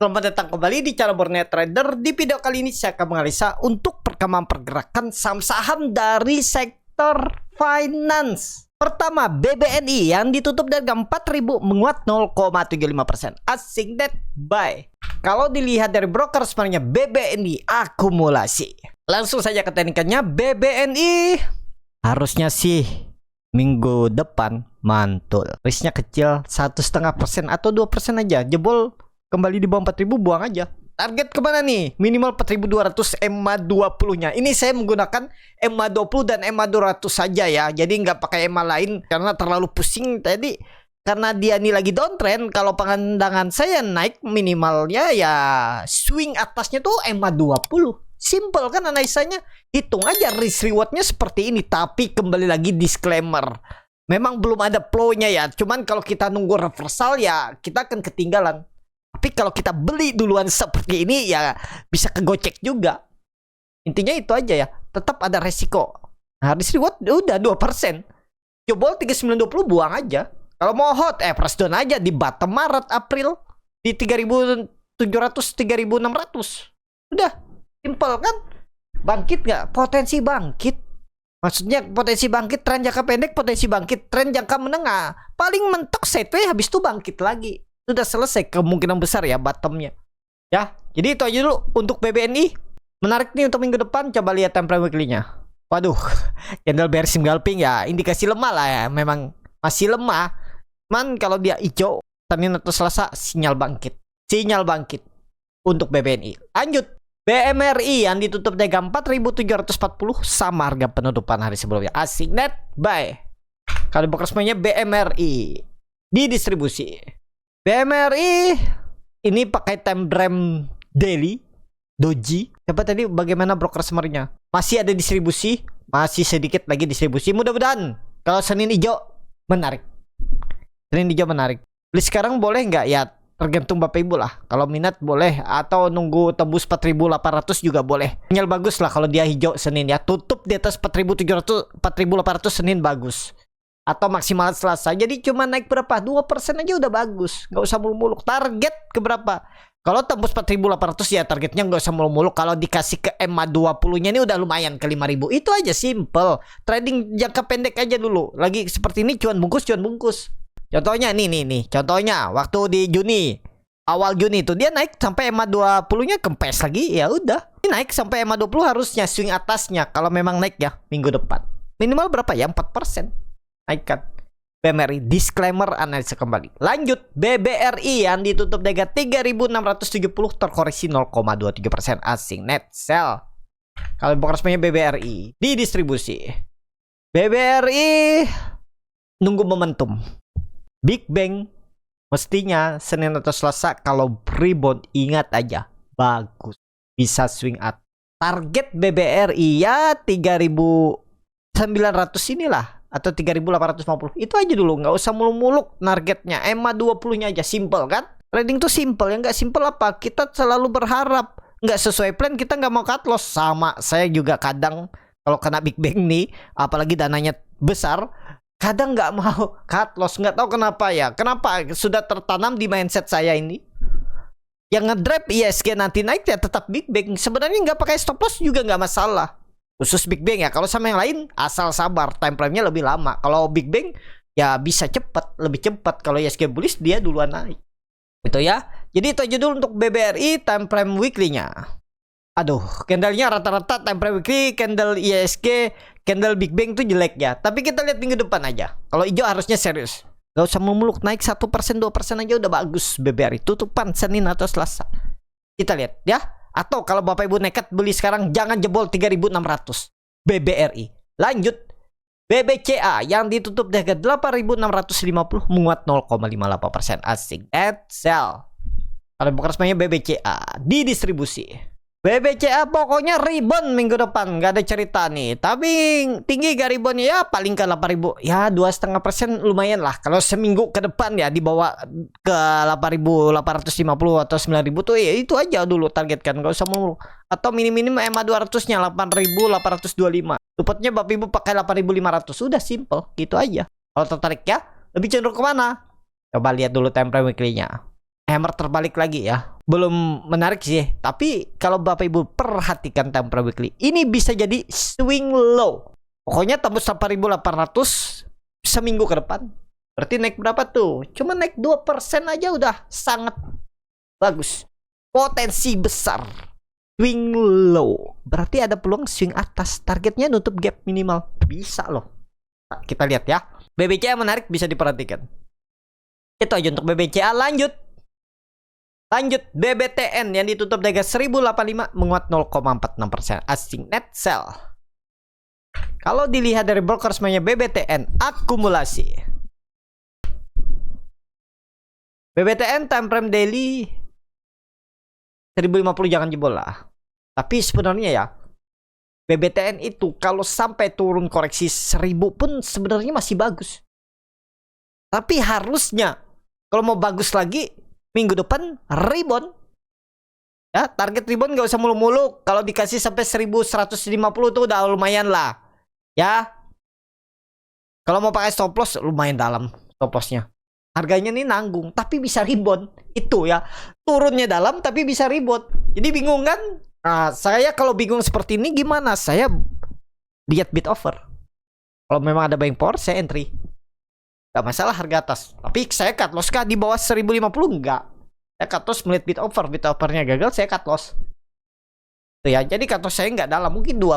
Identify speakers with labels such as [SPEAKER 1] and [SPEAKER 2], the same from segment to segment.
[SPEAKER 1] Selamat datang kembali di channel Borneo Trader. Di video kali ini saya akan menganalisa untuk perkembangan pergerakan saham-saham dari sektor finance. Pertama, BBNI yang ditutup dari 4.000 menguat 0,75%. Asing net buy. Kalau dilihat dari broker sebenarnya BBNI akumulasi. Langsung saja ke teknikannya. BBNI harusnya sih minggu depan mantul. Risknya kecil 1,5% atau 2% aja. Jebol kembali di bawah 4.000 buang aja. Target kemana nih? Minimal 4.200 EMA 20 nya. Ini saya menggunakan EMA 20 dan EMA 200 saja ya. Jadi nggak pakai EMA lain karena terlalu pusing tadi. Karena dia ini lagi downtrend. Kalau pandangan saya naik minimalnya ya swing atasnya tuh EMA 20. Simple kan analisanya. Hitung aja risk rewardnya seperti ini. Tapi kembali lagi disclaimer. Memang belum ada flow-nya ya. Cuman kalau kita nunggu reversal ya kita akan ketinggalan. Tapi kalau kita beli duluan seperti ini ya bisa kegocek juga. Intinya itu aja ya. Tetap ada resiko. Nah, risk reward udah 2%. Jebol 3920 buang aja. Kalau mau hot press down aja di bottom Maret April di 3.700 3.600. Udah simple kan? Bangkit nggak? Potensi bangkit. Maksudnya potensi bangkit tren jangka pendek, potensi bangkit tren jangka menengah. Paling mentok sideways habis itu bangkit lagi. Sudah selesai kemungkinan besar ya bottomnya. Ya, jadi itu aja dulu untuk BBNI. Menarik nih untuk minggu depan. Coba lihat time frame weekly-nya. Waduh, candle bearish scalping ya, indikasi lemah lah ya. Memang masih lemah. Cuman kalau dia hijau, Senin atau Selasa sinyal bangkit. Sinyal bangkit untuk BBNI. Lanjut. BMRI yang ditutup daga 4.740 sama harga penutupan hari sebelumnya. Asing net buy. Kalau bekerjanya BMRI di distribusi. BMRI ini pakai time frame daily doji. Coba tadi bagaimana broker summary-nya? Masih ada distribusi, masih sedikit lagi distribusi. Mudah-mudahan kalau Senin hijau menarik. Senin hijau menarik. Beli sekarang boleh nggak ya? Tergantung Bapak Ibu lah. Kalau minat boleh atau nunggu tembus 4.800 juga boleh. Sinyal bagus lah kalau dia hijau Senin ya. Tutup di atas 4.700 4.800 Senin bagus. Atau maksimal Selasa. Jadi cuma naik berapa? 2% aja udah bagus. Nggak usah muluk-muluk. Target ke berapa? Kalau tembus 4.800 ya targetnya nggak usah muluk-muluk. Kalau dikasih ke EMA 20-nya ini udah lumayan ke 5.000. Itu aja simple. Trading jangka pendek aja dulu. Lagi seperti ini cuan bungkus. Contohnya nih. Contohnya waktu di Juni. Awal Juni itu dia naik sampai EMA 20-nya kempes lagi. Ya udah. Ini naik sampai EMA 20 harusnya swing atasnya. Kalau memang naik ya minggu depan. Minimal berapa ya? 4%. Naikkan. BMRI disclaimer analisa kembali. Lanjut BBRI yang ditutup daga 3.670 terkoreksi 0,23% asing net sell. Kalau bukan resminya BBRI di distribusi. BBRI nunggu momentum. Big Bang mestinya Senin atau Selasa kalau rebound ingat aja bagus bisa swing at. Target BBRI ya 3.900 inilah. Atau 3.850. Itu aja dulu. Nggak usah muluk-muluk targetnya. EMA 20-nya aja. Simple kan? Trading tuh simple. Yang nggak simple apa? Kita selalu berharap. Nggak sesuai plan. Kita nggak mau cut loss. Sama. Saya juga kadang. Kalau kena Big Bang nih. Apalagi dananya besar. Kadang nggak mau cut loss. Nggak tahu kenapa ya. Kenapa? Sudah tertanam di mindset saya ini. Yang ngedrive ISG nanti naik ya tetap Big Bang. Sebenarnya nggak pakai stop loss juga nggak masalah. Khusus Big Bang ya. Kalau sama yang lain asal sabar, time frame-nya lebih lama. Kalau Big Bang ya bisa cepat, lebih cepat. Kalau ISG bullish dia duluan naik. Gitu ya. Jadi itu aja dulu untuk BBRI time frame weekly-nya. Aduh, candle-nya rata-rata time frame weekly, candle ISG, candle Big Bang tuh jelek ya. Tapi kita lihat minggu depan aja. Kalau hijau harusnya serius. Gak usah memuluk, naik 1%, 2% aja udah bagus BBRI. Tutupan Senin atau Selasa. Kita lihat ya. Atau kalau Bapak Ibu nekat beli sekarang jangan jebol 3.600 BBRI. Lanjut BBCA yang ditutup dengan 8.650 menguat 0,58% asing at sell. Kalau bukan resminya BBCA di distribusi. BBCA pokoknya rebound minggu depan, nggak ada cerita nih. Tapi tinggi gak rebound ya paling ke 8.000. Ya 2,5% lumayan lah. Kalau seminggu ke depan ya dibawa ke 8.850 atau 9.000 tuh ya itu aja dulu targetkan. Nggak usah mulu. Atau minim-minim EMA 200-nya 8.825. Supportnya Bapak Ibu pakai 8.500. Sudah simple gitu aja. Kalau tertarik ya lebih cenderung kemana? Coba lihat dulu time frame weekly-nya. Hammer terbalik lagi ya. belum menarik sih. Tapi kalau Bapak Ibu perhatikan time frame weekly, ini bisa jadi swing low. Pokoknya tembus 8.800 seminggu ke depan. Berarti naik berapa tuh? Cuma naik 2% aja udah sangat bagus. Potensi besar. Swing low. Berarti ada peluang swing atas. Targetnya nutup gap minimal. Bisa loh. Nah, kita lihat ya. BBCA menarik, bisa diperhatikan. Itu aja untuk BBCA. Lanjut BBTN yang ditutup di harga 1085 menguat 0,46%. Asing net sell. Kalau dilihat dari broker semuanya BBTN akumulasi. BBTN time frame daily 1050 jangan jebol lah. Tapi sebenarnya ya BBTN itu kalau sampai turun koreksi 1000 pun sebenarnya masih bagus. Tapi harusnya kalau mau bagus lagi minggu depan rebound. Ya, target rebound gak usah mulu-mulu. Kalau dikasih sampai 1150 tuh udah lumayan lah. Ya. Kalau mau pakai stop loss lumayan dalam stop lossnya. Harganya nih nanggung tapi bisa rebound. Itu ya. Turunnya dalam tapi bisa rebound. Jadi bingung kan? Nah, saya kalau bingung seperti ini gimana? Saya lihat bid offer. Kalau memang ada buying power saya entry. Gak masalah harga atas. Tapi saya cut loss kah di bawah 1050? Enggak. Saya cut loss melihat bid offer. Bid offernya gagal, saya cut loss. Tuh ya, jadi cut loss saya nggak dalam. Mungkin 2%,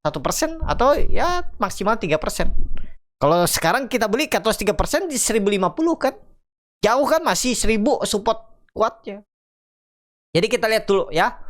[SPEAKER 1] 1%, atau ya maksimal 3%. Kalau sekarang kita beli cut loss 3% di 1050 kan. Jauh kan, masih 1000 support kuatnya. Jadi kita lihat dulu ya.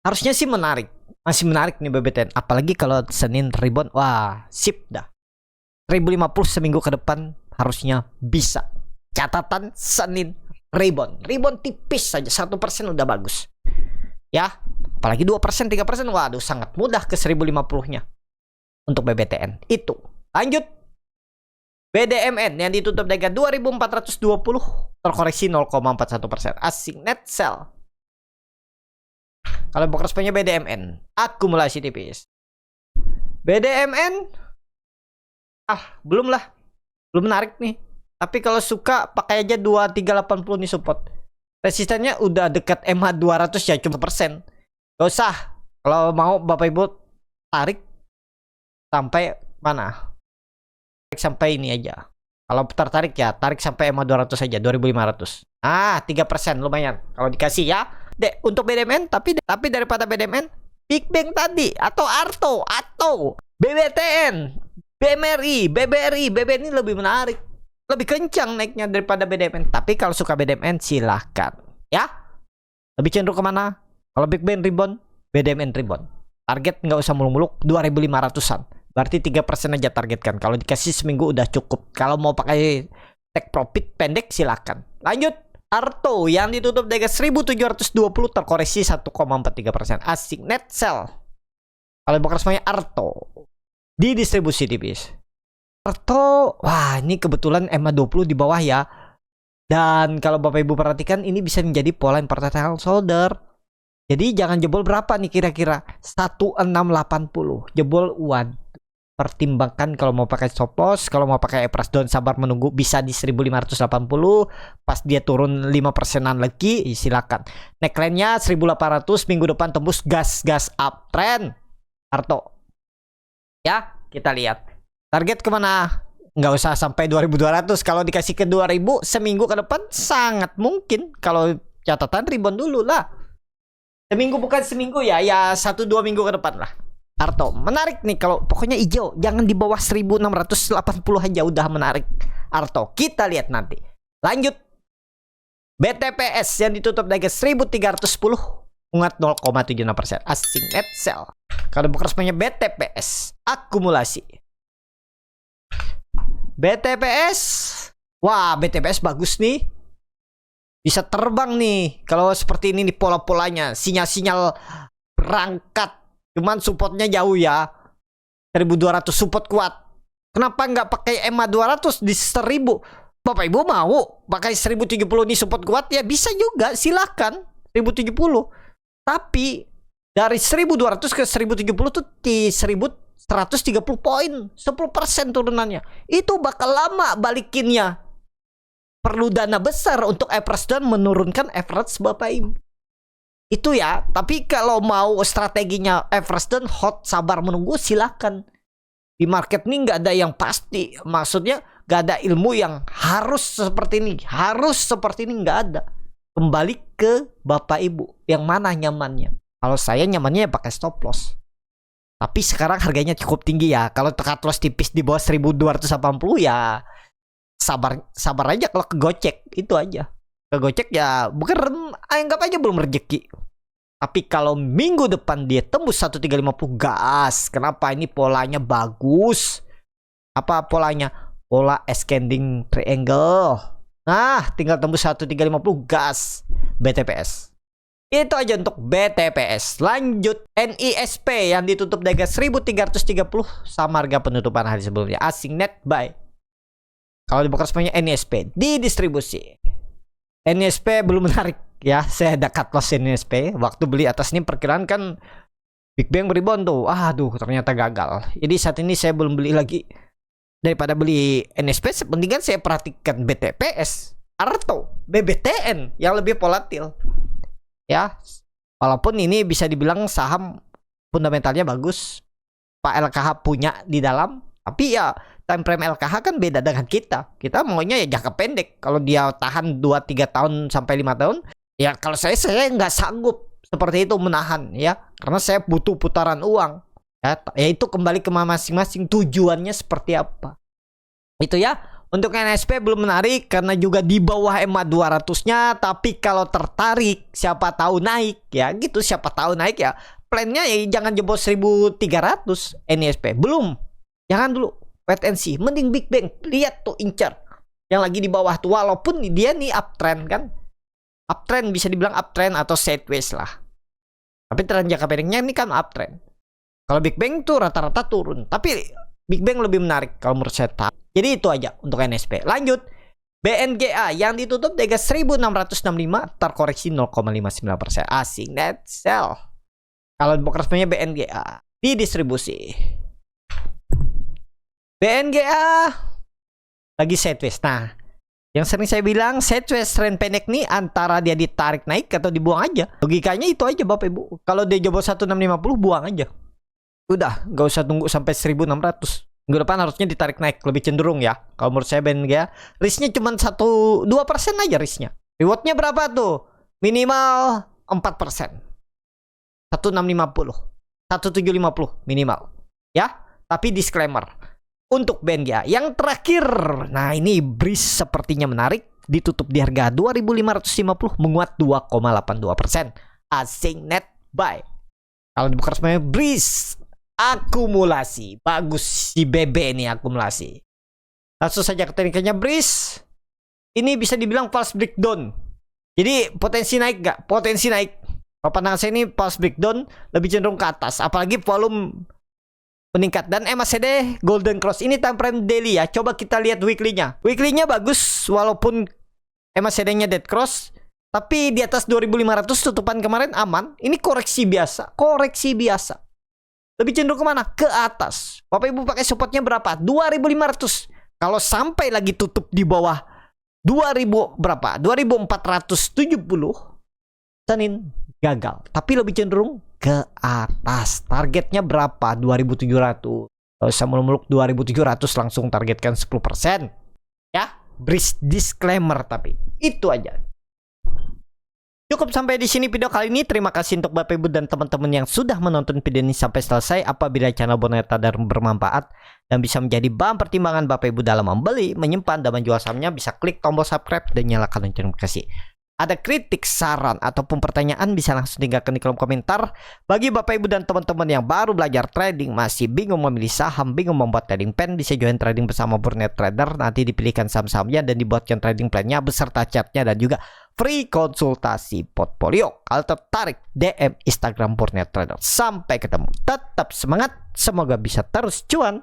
[SPEAKER 1] Harusnya sih menarik. Masih menarik nih BBTN. Apalagi kalau Senin rebound. Wah, sip dah. 1050 seminggu ke depan harusnya bisa. Catatan Senin rebound. Rebound tipis saja. 1% udah bagus. Ya. Apalagi 2%, 3%. Waduh, sangat mudah ke 1050-nya. Untuk BBTN. Itu. Lanjut. BDMN yang ditutup dengan 2420. Terkoreksi 0,41%. Asing net sell. Kalau broker punya BDMN. Akumulasi tipis. BDMN. Belum lah. Belum menarik nih. Tapi kalau suka pakai aja 2380 nih support. Resistennya udah dekat MH 200 ya, cuma persen. Gak usah. Kalau mau Bapak Ibu tarik sampai mana? Tarik sampai ini aja. Kalau tertarik ya, tarik sampai MH 200 aja, 2500. 3% lumayan. Kalau dikasih ya. Untuk BDMN, tapi daripada BDMN, Big Bang tadi atau Arto atau BBTN. BMRI, BBRI lebih menarik. Lebih kencang naiknya daripada BDMN. Tapi kalau suka BDMN silahkan. Ya. Lebih cenderung kemana? Kalau Big Bang rebound, BDMN rebound. Target nggak usah muluk-muluk 2500-an. Berarti 3% aja targetkan. Kalau dikasih seminggu udah cukup. Kalau mau pakai take profit pendek silahkan. Lanjut. Arto yang ditutup dengan 1720 terkoreksi 1,43%. Asing net sell. Kalau broker semuanya Arto. Di distribusi tipis. Arto, wah ini kebetulan MA 20 di bawah ya. Dan kalau Bapak Ibu perhatikan ini bisa menjadi pola important shoulder. Jadi jangan jebol berapa nih kira-kira? 1680. Jebol pertimbangkan kalau mau pakai stop loss, kalau mau pakai price down sabar menunggu bisa di 1580. Pas dia turun 5%an lagi silakan. Neckline-nya 1800, minggu depan tembus gas uptrend. Arto. Ya, kita lihat. Target kemana? Nggak usah sampai 2200. Kalau dikasih ke 2000 seminggu ke depan sangat mungkin. Kalau catatan rebound dulu lah. Seminggu bukan seminggu ya. Ya 1-2 minggu ke depan lah. Arto. Menarik nih kalau pokoknya hijau. Jangan di bawah 1680 aja udah menarik. Arto. Kita lihat nanti. Lanjut. BTPS yang ditutup dengan 1310. Ungat 0,76%. Asing net sell. Kalau bukan resminya BTPS. Akumulasi. BTPS. Wah, BTPS bagus nih. Bisa terbang nih. Kalau seperti ini nih pola-polanya. Sinyal-sinyal berangkat. Cuman supportnya jauh ya. 1200 support kuat. Kenapa nggak pakai MA 200 di 1000? Bapak Ibu mau pakai 1070 nih support kuat ya bisa juga. Silakan 1070. Tapi dari 1200 ke 1070 tuh di 1130 poin, 10% turunannya. Itu bakal lama balikinnya. perlu dana besar untuk average down menurunkan average Bapak Ibu. Itu ya, tapi kalau mau strateginya average down hot sabar menunggu silakan. Di market ini nggak ada yang pasti, maksudnya nggak ada ilmu yang harus seperti ini, nggak ada. Kembali ke Bapak Ibu, yang mana nyamannya. Kalau saya nyamannya ya pakai stop loss. Tapi sekarang harganya cukup tinggi ya. Kalau cut loss tipis di bawah 1280 ya sabar aja kalau kegocek, itu aja. Kegocek ya bukan, anggap aja belum rezeki. Tapi kalau minggu depan dia tembus 1350 gas. Kenapa? Ini polanya bagus. Apa polanya? Pola ascending triangle. Nah, tinggal tembus 1350 gas. BTPS. Itu aja untuk BTPS. Lanjut NISP yang ditutup di harga 1330 sama harga penutupan hari sebelumnya. Asing net buy. Kalau di broker semuanya NISP di distribusi. NISP belum menarik ya. Saya ada cut loss NISP. Waktu beli atas ini perkiraan kan Big Bang rebound tuh. Aduh, ternyata gagal. Jadi saat ini saya belum beli lagi. Daripada beli NISP, sepentingan saya perhatikan BTPS atau BBTN yang lebih volatil. Ya, walaupun ini bisa dibilang saham fundamentalnya bagus, Pak LKH punya di dalam, tapi ya time frame LKH kan beda dengan kita. Kita maunya ya jangka pendek. Kalau dia tahan 2-3 tahun sampai 5 tahun, ya kalau saya nggak sanggup seperti itu menahan ya, karena saya butuh putaran uang. Ya itu kembali ke masing-masing tujuannya seperti apa. Itu ya. Untuk NSP belum menarik karena juga di bawah EMA 200-nya, tapi kalau tertarik siapa tahu naik ya gitu, siapa tahu naik ya. Plannya ya jangan jebol 1300 NSP. Belum. Jangan dulu. Wait and see. Mending Big Bang lihat tuh incar. Yang lagi di bawah tuh walaupun dia nih uptrend kan. Uptrend bisa dibilang uptrend atau sideways lah. Tapi tren jangka pendeknya ini kan uptrend. Kalau Big Bang tuh rata-rata turun, tapi Big Bang lebih menarik kalau menurut saya. Jadi itu aja untuk NSP. Lanjut BNGA yang ditutup di harga 1665 terkoreksi 0,59%. Asing net sell. Kalau broker BNGA di distribusi. BNGA lagi sideways. Nah, yang sering saya bilang sideways trend pendek nih antara dia ditarik naik atau dibuang aja. Logikanya itu aja Bapak Ibu. Kalau dia jebol 1650 buang aja. Udah, gak usah tunggu sampai 1600. Minggu depan harusnya ditarik naik, lebih cenderung ya. Kalau menurut saya BNGA, risknya cuma 1-2% aja risknya. Rewardnya berapa tuh? Minimal 4%. 1650, 1750 minimal. Ya, tapi disclaimer. Untuk BNGA yang terakhir, nah ini BRIS sepertinya menarik. Ditutup di harga 2550, menguat 2,82%. Asing net buy. Kalau dibuka semuanya BRIS akumulasi. Bagus si BB ini akumulasi. Langsung saja ke tekniknya BRIS. Ini bisa dibilang false breakdown. Jadi potensi naik gak? Potensi naik. Kalau pandangan saya ini false breakdown lebih cenderung ke atas. Apalagi volume meningkat. Dan MACD golden cross. Ini time frame daily ya. Coba kita lihat weekly-nya. Weekly-nya bagus walaupun MACD-nya dead cross. Tapi di atas 2500 tutupan kemarin aman. Ini koreksi biasa. Koreksi biasa. Lebih cenderung kemana? Ke atas. Bapak Ibu pakai supportnya berapa? 2500. Kalau sampai lagi tutup di bawah 2000 berapa? 2470. Senin gagal. Tapi lebih cenderung ke atas. Targetnya berapa? 2700. Kalau saya muluk 2700 langsung targetkan 10%. Ya, BRIS disclaimer tapi. Itu aja. Cukup sampai di sini video kali ini. Terima kasih untuk Bapak Ibu dan teman-teman yang sudah menonton video ini sampai selesai. Apabila channel Boneta dan bermanfaat dan bisa menjadi bahan pertimbangan Bapak Ibu dalam membeli, menyimpan, dan menjual sahamnya, bisa klik tombol subscribe dan nyalakan lonceng notifikasi. Ada kritik, saran, ataupun pertanyaan bisa langsung tinggalkan di kolom komentar. Bagi Bapak Ibu dan teman-teman yang baru belajar trading, masih bingung memilih saham, bingung membuat trading plan, bisa join trading bersama Burnet Trader. Nanti dipilihkan saham-sahamnya dan dibuatkan trading plan-nya beserta chartnya dan juga free konsultasi portfolio. Kalau tertarik, DM Instagram Burnet Trader. Sampai ketemu. Tetap semangat. Semoga bisa terus cuan.